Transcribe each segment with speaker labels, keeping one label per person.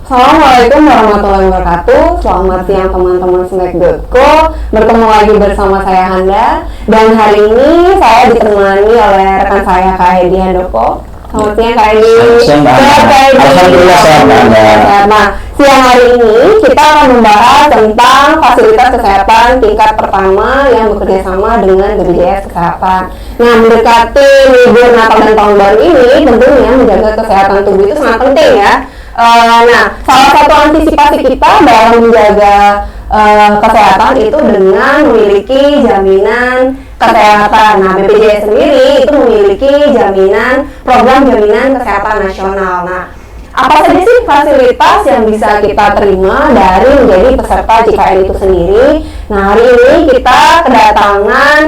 Speaker 1: Assalamualaikum warahmatullahi wabarakatuh. Selamat siang teman-teman Snack.co. Bertemu lagi bersama saya Handa. Dan hari ini saya ditemani oleh rekan saya Kak Hedi Handoko. Selamat siang Kak Hedi.
Speaker 2: Alhamdulillah sehat Mbak.
Speaker 1: Nah, siang hari ini kita akan membahas tentang fasilitas kesehatan tingkat pertama yang bekerja sama dengan BPJS Kesehatan. Nah, mendekati libur Natal dan Tahun Baru ini, tentunya menjaga kesehatan tubuh itu sangat penting ya. Nah, salah satu antisipasi kita dalam menjaga kesehatan itu dengan memiliki jaminan kesehatan. Nah, BPJS sendiri itu memiliki program jaminan kesehatan nasional. Nah, apa saja sih fasilitas yang bisa kita terima dari menjadi peserta JKN itu sendiri? Nah, hari ini kita kedatangan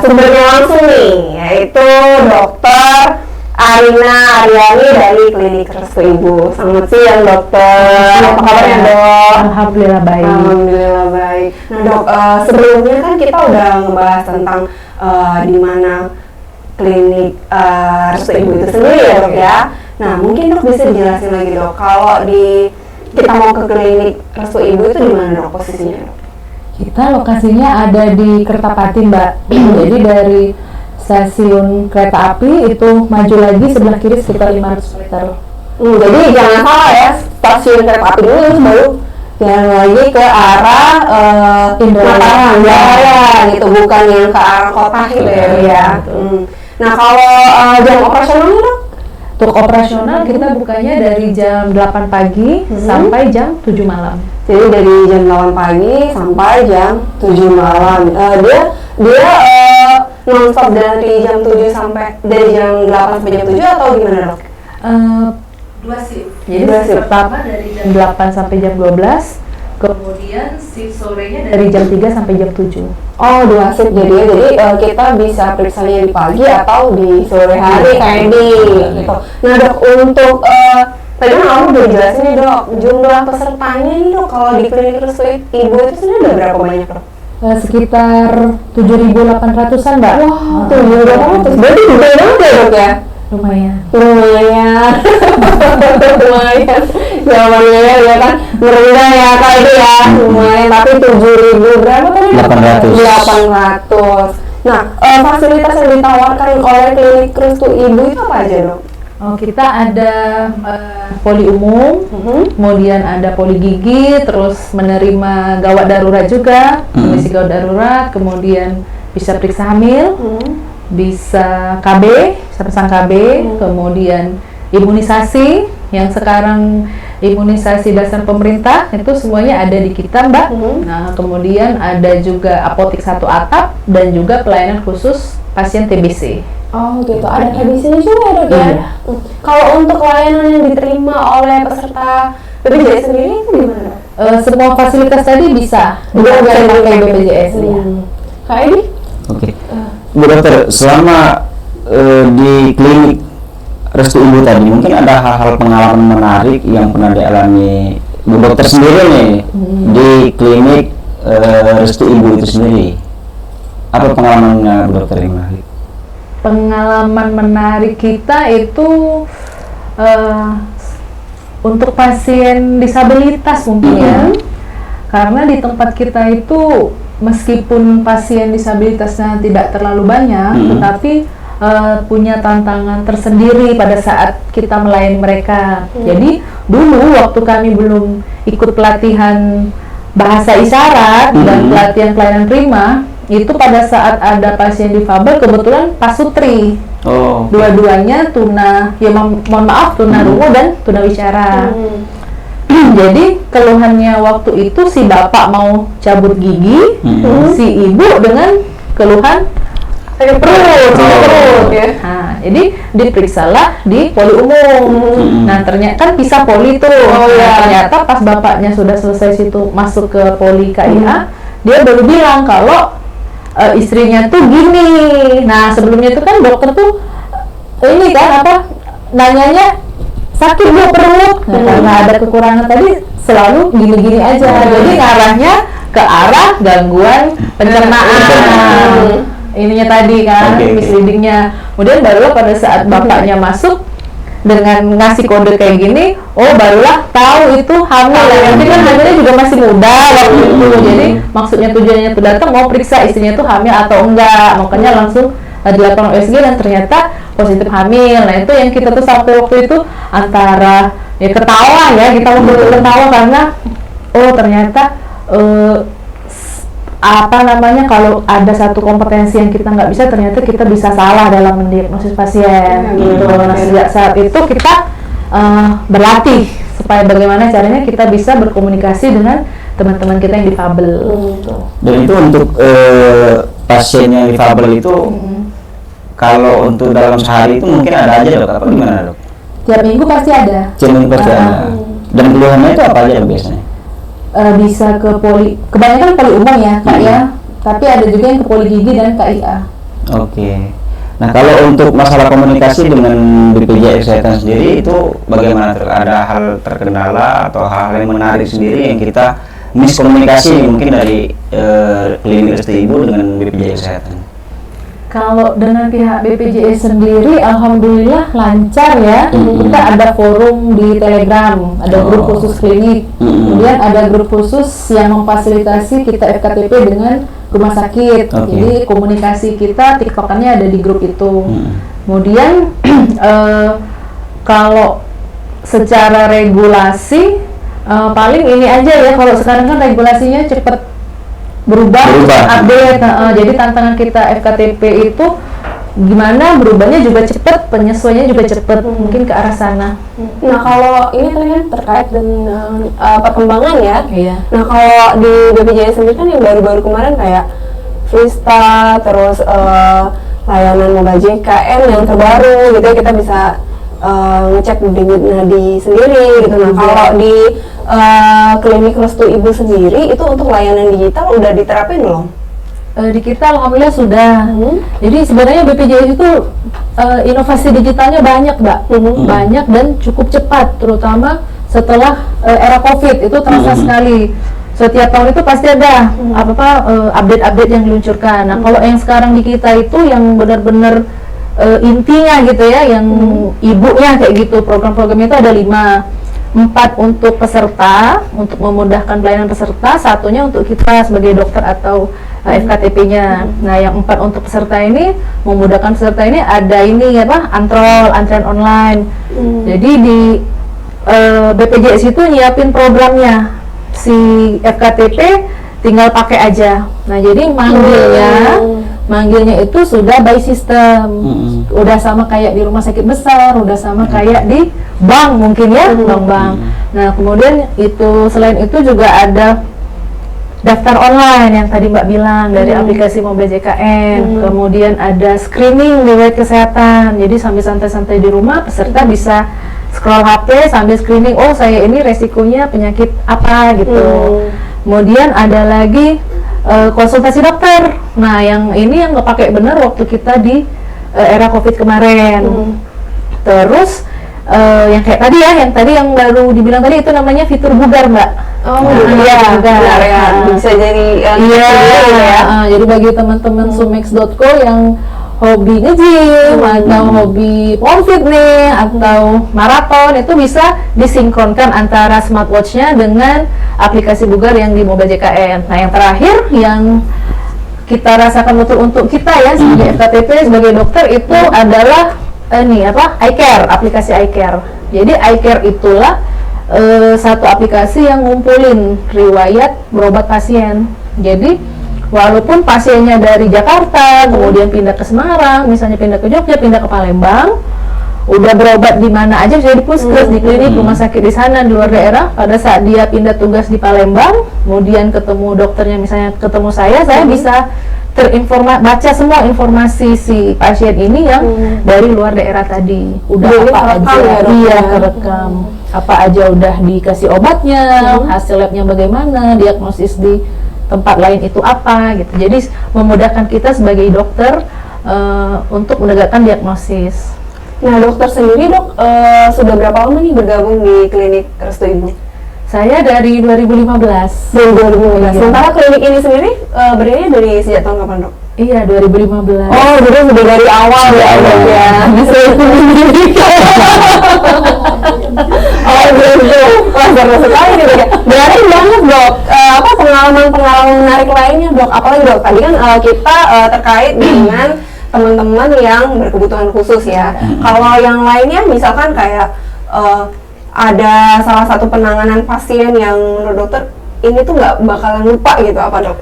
Speaker 1: sumbernya langsung nih, yaitu Dokter Arina Aryani dari Klinik Restu Ibu. Selamat siang dokter. Apa kabarnya dok?
Speaker 3: Alhamdulillah baik.
Speaker 1: Alhamdulillah baik. Nah dok, sebelumnya kan kita udah ngebahas tentang di mana Klinik Restu Ibu itu sendiri ya dok ya. Nah mungkin dok bisa dijelasin lagi dok, kalau kita mau ke Klinik Restu Ibu itu di mana dok posisinya dok?
Speaker 3: Kita lokasinya ada di Kertapati Mbak. Jadi dari stasiun kereta api itu maju lagi sebelah kiri sekitar 500 meter.
Speaker 1: Jadi jangan salah ya, stasiun kereta api dulu terus baru jalan lagi ke arah Mataram ya, gitu, bukan yang ke arah kota gitu ya. Nah kalau jam operasionalnya dok?
Speaker 3: Untuk operasional kita bukanya dari jam 8 pagi sampai jam 7 malam.
Speaker 1: Jadi dari jam 8 pagi sampai jam 7 malam. Dia non-stop dari jam 7 sampai dari jam 8 sampai jam 7 atau gimana dok?
Speaker 3: Dua shift. Jadi shift pertama dari jam 8 sampai jam 12, kemudian shift sorenya dari jam 3 sampai jam 7.
Speaker 1: Oh, dua shift jadi kita bisa periksanya di pagi atau di sore hari kayak di gitu. Nah dok, untuk tadi kamu udah jelasin nih dok, jumlah pesertanya nih dok kalau di Klinik Restu Ibu itu sebenarnya ada berapa banyak dok?
Speaker 3: Sekitar 7.800-an Mbak.
Speaker 1: Wah, 7.800, berarti gede banget ya dok ya?
Speaker 3: Lumayan.
Speaker 1: Jawabannya ya kan merendah ya kak itu ya, lumayan, tapi 7.000 berapa tadi? 800. Nah, fasilitas yang ditawarkan oleh Klinik Restu Ibu itu apa aja dok?
Speaker 3: Oh, kita ada poli umum, kemudian ada poli gigi, terus menerima gawat darurat juga, mengisi gawat darurat, kemudian bisa periksa hamil, bisa KB, bisa pasang KB, kemudian imunisasi, yang sekarang imunisasi dasar pemerintah, itu semuanya ada di kita Mbak. Nah, kemudian ada juga apotik satu atap, dan juga pelayanan khusus pasien TBC.
Speaker 1: Oh gitu, ada TBC-nya juga dok ya? Iya. Kalau untuk layanan yang diterima oleh peserta BPJS sendiri itu gimana?
Speaker 3: Semua fasilitas tadi bisa pakai BPJS ya.
Speaker 1: Kak Edi?
Speaker 2: Oke. Bu dokter, selama di Klinik Restu Ibu tadi, mungkin ada hal-hal pengalaman menarik yang pernah dialami Bu dokter sendiri nih di Klinik Restu Ibu itu sendiri. Apa pengalamannya Bu dokter yang menarik?
Speaker 3: Pengalaman menarik kita itu untuk pasien disabilitas mungkin ya, karena di tempat kita itu meskipun pasien disabilitasnya tidak terlalu banyak, tetapi punya tantangan tersendiri pada saat kita melayani mereka. Jadi dulu waktu kami belum ikut pelatihan bahasa isyarat dan pelatihan pelayanan prima, itu pada saat ada pasien difabel kebetulan pasutri, dua-duanya tuna, ya mohon maaf, tuna rungu dan tuna wicara. Jadi keluhannya waktu itu si bapak mau cabut gigi, si ibu dengan keluhan sakit perut ya. Nah, jadi diperiksalah di poli umum. Nah, ternyata kan pisah poli tuh. Ternyata pas bapaknya sudah selesai situ masuk ke poli KIA, dia baru bilang kalau istrinya tuh gini. Nah, sebelumnya itu kan dokter tuh ini kan nanyanya sakit bu perut, karena ada kekurangan tadi selalu gini-gini aja. Jadi ngarahnya ke arah gangguan pencernaan. Ininya tadi kan, misleadingnya. Kemudian baru pada saat bapaknya masuk, dengan ngasih kode kayak gini, oh barulah tahu itu hamil. Nanti kan hamilnya juga masih muda waktu itu. Jadi maksudnya tujuannya tuh datang mau periksa istrinya tuh hamil atau enggak, makanya langsung dilakukan USG dan ternyata positif hamil. Nah itu yang kita tuh sampai waktu itu antara ya ketawa ya, kita betul ketawa karena oh ternyata apa namanya, kalau ada satu kompetensi yang kita nggak bisa, ternyata kita bisa salah dalam mendiagnosis pasien gitu. Nah sejak saat itu kita berlatih supaya bagaimana caranya kita bisa berkomunikasi dengan teman-teman kita yang difabel.
Speaker 2: Dan itu untuk pasien yang difabel itu kalau untuk dalam sehari itu mungkin ada aja dok, apa gimana dok?
Speaker 1: Tiap minggu pasti ada.
Speaker 2: Tiap minggu pasti ada. Dan keluhannya itu apa aja dok biasanya?
Speaker 1: Bisa ke kebanyakan poli umum ya kak ya, tapi ada juga yang ke poli gigi dan KIA.
Speaker 2: Oke. Nah kalau untuk masalah komunikasi dengan BPJS Kesehatan sendiri itu bagaimana? Ada hal terkendala atau hal yang menarik sendiri yang kita miskomunikasi mungkin dari klinik Restu Ibu dengan BPJS Kesehatan?
Speaker 3: Kalau dengan pihak BPJS sendiri, alhamdulillah lancar ya. Kita ada forum di Telegram, ada grup khusus klinik, kemudian ada grup khusus yang memfasilitasi kita FKTP dengan rumah sakit. Jadi komunikasi kita, tiktokannya ada di grup itu. Kemudian kalau secara regulasi, paling ini aja ya. Kalau sekarang kan regulasinya cepat berubah. Update. Jadi tantangan kita FKTP itu gimana berubahnya juga cepat, penyesuaiannya juga cepat, mungkin ke arah sana.
Speaker 1: Nah kalau ini kan terkait dengan perkembangan ya.
Speaker 3: Iya.
Speaker 1: Nah kalau di BPJS sendiri kan yang baru-baru kemarin kayak Vista, terus layanan Mobile JKN yang terbaru gitu ya, kita bisa ngecek denyut nadi sendiri gitu. Nah kalau di klinik Restu Ibu sendiri itu untuk layanan digital udah diterapin belum?
Speaker 3: Di kita alhamdulillah sudah. Jadi sebenarnya BPJS itu inovasi digitalnya banyak mbak, banyak dan cukup cepat, terutama setelah era COVID itu terasa sekali. Setiap tahun itu pasti ada update-update yang diluncurkan. Nah kalau yang sekarang di kita itu yang benar-benar intinya gitu ya, yang ibunya kayak gitu, program-programnya itu ada 5. 4 untuk peserta, untuk memudahkan pelayanan peserta, satunya untuk kita sebagai dokter atau FKTP-nya. Nah, yang 4 untuk peserta ini, memudahkan peserta ini ada ini apa? Antrian online. Jadi di BPJS itu nyiapin programnya, si FKTP tinggal pakai aja. Nah, jadi manggilnya itu sudah by system, udah sama kayak di rumah sakit besar, udah sama kayak di bank mungkin ya, bank. Nah kemudian itu selain itu juga ada daftar online yang tadi Mbak bilang dari aplikasi Mobile JKN, kemudian ada screening riwayat kesehatan, jadi sambil santai-santai di rumah peserta bisa scroll HP sambil screening, oh saya ini resikonya penyakit apa gitu. Kemudian ada lagi konsultasi dokter. Nah, yang ini yang nggak pakai benar waktu kita di era COVID kemarin. Terus yang kayak tadi ya, yang baru dibilang tadi itu namanya fitur bugar, Mbak.
Speaker 1: Iya, bugar ya. Bisa jadi
Speaker 3: jadi bagi teman-teman sumex.co yang hobi nge-gym atau hobi pomfit nih atau maraton, itu bisa disinkronkan antara smartwatch-nya dengan aplikasi bugar yang di Mobile JKN. Nah yang terakhir yang kita rasakan betul untuk kita ya sebagai FKTP, sebagai dokter itu adalah iCare, aplikasi iCare. Jadi iCare itulah satu aplikasi yang ngumpulin riwayat berobat pasien. Jadi walaupun pasiennya dari Jakarta, kemudian pindah ke Semarang, misalnya pindah ke Jogja, pindah ke Palembang, udah berobat di mana aja, bisa di puskes, di klinik, rumah sakit di sana, di luar daerah. Pada saat dia pindah tugas di Palembang, kemudian ketemu dokternya, misalnya ketemu saya bisa baca semua informasi si pasien ini yang dari luar daerah tadi. Udah
Speaker 1: jadi
Speaker 3: apa aja,
Speaker 1: ya,
Speaker 3: kerekam. Apa aja udah dikasih obatnya, hasil labnya bagaimana, diagnosis di tempat lain itu apa gitu. Jadi memudahkan kita sebagai dokter untuk menegakkan diagnosis.
Speaker 1: Nah dokter sendiri dok, sudah berapa lama nih bergabung di klinik Restu Ibu?
Speaker 3: Saya dari 2015.
Speaker 1: Dari 2015.
Speaker 3: Iya.
Speaker 1: Sementara klinik ini sendiri berdirinya dari sejak tahun kapan dok?
Speaker 3: Iya, 2015.
Speaker 1: Oh, jadi sudah dari awal ya, Dok ya. Oh gitu. Wah, seru sekali nih Dok ya. Berarti banget Dok, apa pengalaman-pengalaman menarik lainnya Dok? Apalagi Dok, tadi kan kita terkait dengan teman-teman yang berkebutuhan khusus ya. Kalau yang lainnya misalkan kayak ada salah satu penanganan pasien yang menurut dokter ini tuh nggak bakalan lupa gitu, apa Dok?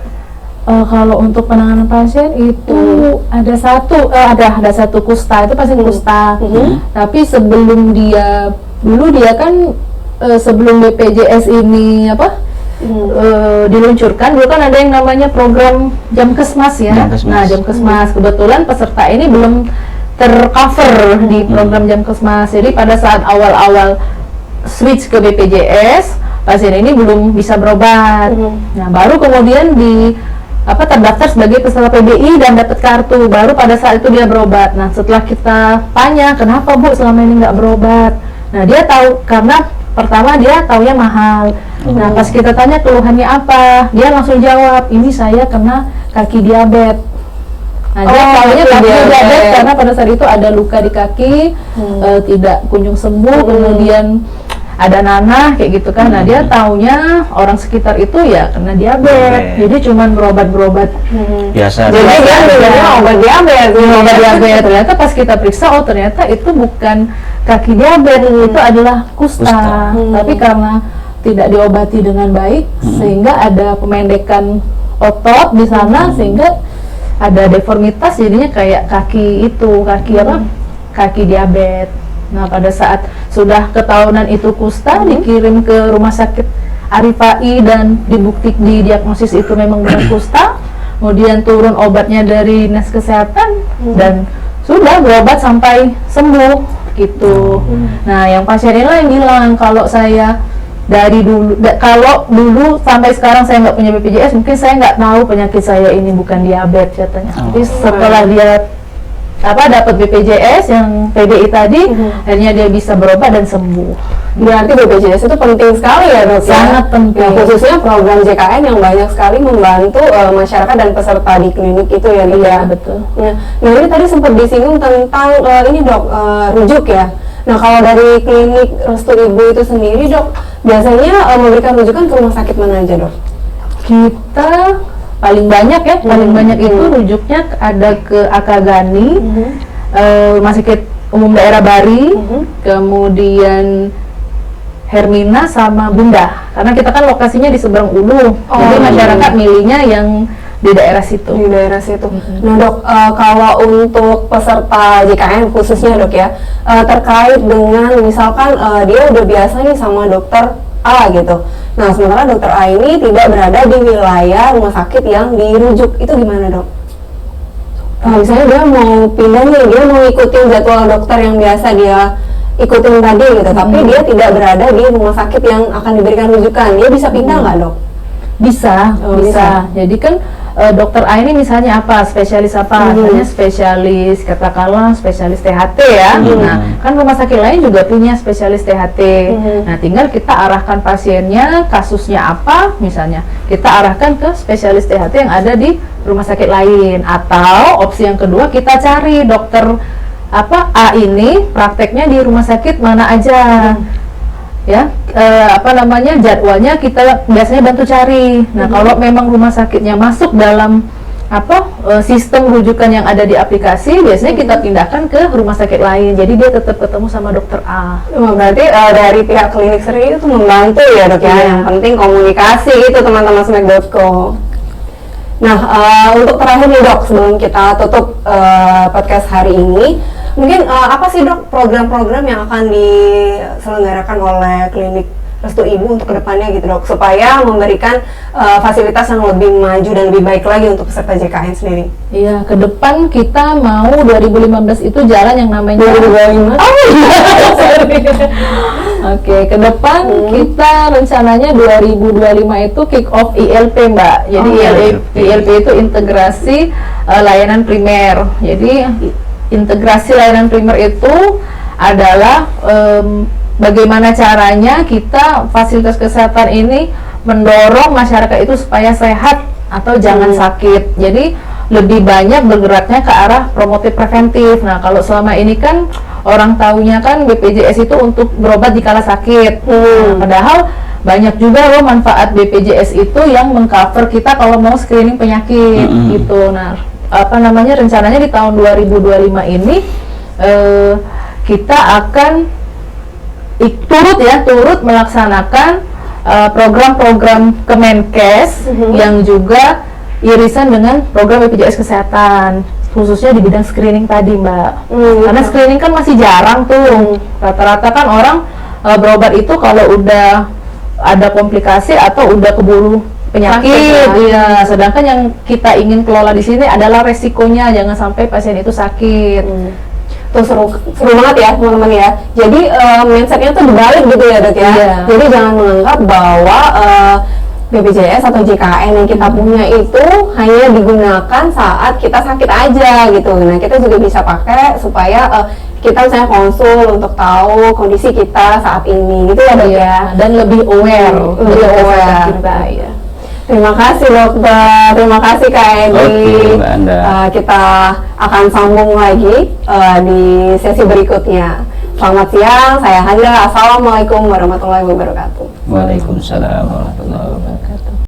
Speaker 3: Kalau untuk penanganan pasien itu ada satu kusta, itu pasien kusta. Tapi sebelum dulu dia kan sebelum BPJS ini diluncurkan, dulu kan ada yang namanya program Jamkesmas ya. Nah, Jamkesmas kebetulan peserta ini belum tercover di program Jamkesmas. Jadi pada saat awal-awal switch ke BPJS, pasien ini belum bisa berobat. Nah, baru kemudian terdaftar sebagai peserta PBI dan dapat kartu, baru pada saat itu dia berobat. Nah, setelah kita tanya kenapa Bu selama ini nggak berobat, nah dia tahu karena pertama dia taunya mahal. Nah, pas kita tanya keluhannya apa, dia langsung jawab, ini saya kena kaki diabetes. Nah, dia taunya kaki diabetes karena pada saat itu ada luka di kaki, tidak kunjung sembuh, kemudian ada nanah kayak gitu kan. Nah, dia taunya orang sekitar itu ya kena diabetes. Jadi cuman berobat
Speaker 2: Biasa.
Speaker 1: Jadi dia sebenarnya obat diabetes.
Speaker 3: Ternyata pas kita periksa, oh ternyata itu bukan kaki diabetes, itu adalah kusta. Tapi karena tidak diobati dengan baik, sehingga ada pemendekan otot di sana, sehingga ada deformitas, jadinya kayak kaki diabetes. Nah, pada saat sudah ketahuan itu kusta, dikirim ke rumah sakit Arifai dan didiagnosis itu memang benar kusta. Kemudian turun obatnya dari Dinas Kesehatan dan sudah berobat sampai sembuh gitu. Nah, yang pasien ini yang bilang kalau saya kalau dulu sampai sekarang saya nggak punya BPJS, mungkin saya nggak tahu penyakit saya ini bukan diabetes katanya. Tapi setelah dia dapat BPJS yang PBI tadi, akhirnya dia bisa berobat dan sembuh.
Speaker 1: Berarti BPJS itu penting sekali ya Dok?
Speaker 3: Sangat penting.
Speaker 1: Ya, khususnya program JKN yang banyak sekali membantu masyarakat dan peserta di klinik itu ya Dok?
Speaker 3: Iya, betul.
Speaker 1: Nah, ini tadi sempat disinggung tentang ini Dok, rujuk ya. Nah, kalau dari klinik Restu Ibu itu sendiri Dok, biasanya memberikan rujukan ke rumah sakit mana aja Dok?
Speaker 3: Kita paling banyak itu rujuknya ada ke Akagani, Rumah Sakit Umum Daerah Bari, kemudian Hermina sama Bunda, karena kita kan lokasinya di Seberang Ulu, jadi masyarakat milihnya yang di daerah situ.
Speaker 1: Nah Dok, kalau untuk peserta JKN khususnya Dok ya, terkait dengan misalkan dia udah biasa nih sama dokter A gitu. Nah, sementara dokter A ini tidak berada di wilayah rumah sakit yang dirujuk, itu gimana Dok? Misalnya dia mau pindah nih, dia mau ikutin jadwal dokter yang biasa dia ikutin tadi gitu, tapi dia tidak berada di rumah sakit yang akan diberikan rujukan, dia bisa pindah nggak Dok?
Speaker 3: Bisa. Jadi kan dokter A ini misalnya spesialis apa? Misalnya spesialis katakanlah spesialis THT ya. Nah, kan rumah sakit lain juga punya spesialis THT. Nah, tinggal kita arahkan pasiennya, kasusnya apa, misalnya kita arahkan ke spesialis THT yang ada di rumah sakit lain. Atau opsi yang kedua, kita cari dokter A ini prakteknya di rumah sakit mana aja. Ya, jadwalnya kita biasanya bantu cari. Nah, kalau memang rumah sakitnya masuk dalam sistem rujukan yang ada di aplikasi, biasanya kita pindahkan ke rumah sakit lain. Jadi dia tetap ketemu sama dokter A.
Speaker 1: Berarti dari pihak klinik sendiri itu membantu ya Dok ya. Yang penting komunikasi itu teman-teman smack.co. Nah, untuk terakhir nih Dok, sebelum kita tutup podcast hari ini, mungkin apa sih Dok program-program yang akan diselenggarakan oleh klinik Restu Ibu untuk kedepannya gitu Dok, supaya memberikan fasilitas yang lebih maju dan lebih baik lagi untuk peserta JKN sendiri?
Speaker 3: Iya, ke depan kita mau 2015 itu jalan yang namanya
Speaker 1: 2025.
Speaker 3: Oke, ke depan kita rencananya 2025 itu kick off ILP Mbak. Jadi ILP itu integrasi layanan primer. Jadi integrasi layanan primer itu adalah bagaimana caranya kita fasilitas kesehatan ini mendorong masyarakat itu supaya sehat atau jangan sakit. Jadi lebih banyak bergeraknya ke arah promotif preventif. Nah, kalau selama ini kan orang taunya kan BPJS itu untuk berobat di kala sakit. Nah, padahal banyak juga loh manfaat BPJS itu yang mengcover kita kalau mau screening penyakit gitu. Nah, rencananya di tahun 2025 ini kita akan turut melaksanakan program-program Kemenkes yang juga irisan dengan program BPJS Kesehatan, khususnya di bidang screening tadi, Mbak. Karena screening kan masih jarang tuh. Rata-rata kan orang berobat itu kalau udah ada komplikasi atau udah keburu penyakit, ya. Sedangkan yang kita ingin kelola di sini adalah resikonya, jangan sampai pasien itu sakit.
Speaker 1: Tuh seru banget ya teman-teman ya. Jadi mindsetnya tuh dibalik gitu ya Dok ya. Jadi jangan menganggap bahwa BPJS atau JKN yang kita punya itu hanya digunakan saat kita sakit aja gitu. Nah kita juga bisa pakai supaya kita misalnya konsul untuk tahu kondisi kita saat ini gitu ya Dok ya.
Speaker 3: Dan lebih aware,
Speaker 1: kita ya. Terima kasih dokter, terima kasih Kak Edi.
Speaker 2: Oke, Mbak Anda.
Speaker 1: Kita akan sambung lagi di sesi berikutnya. Selamat siang, saya Handa. Assalamualaikum warahmatullahi wabarakatuh.
Speaker 2: Waalaikumsalam warahmatullahi wabarakatuh.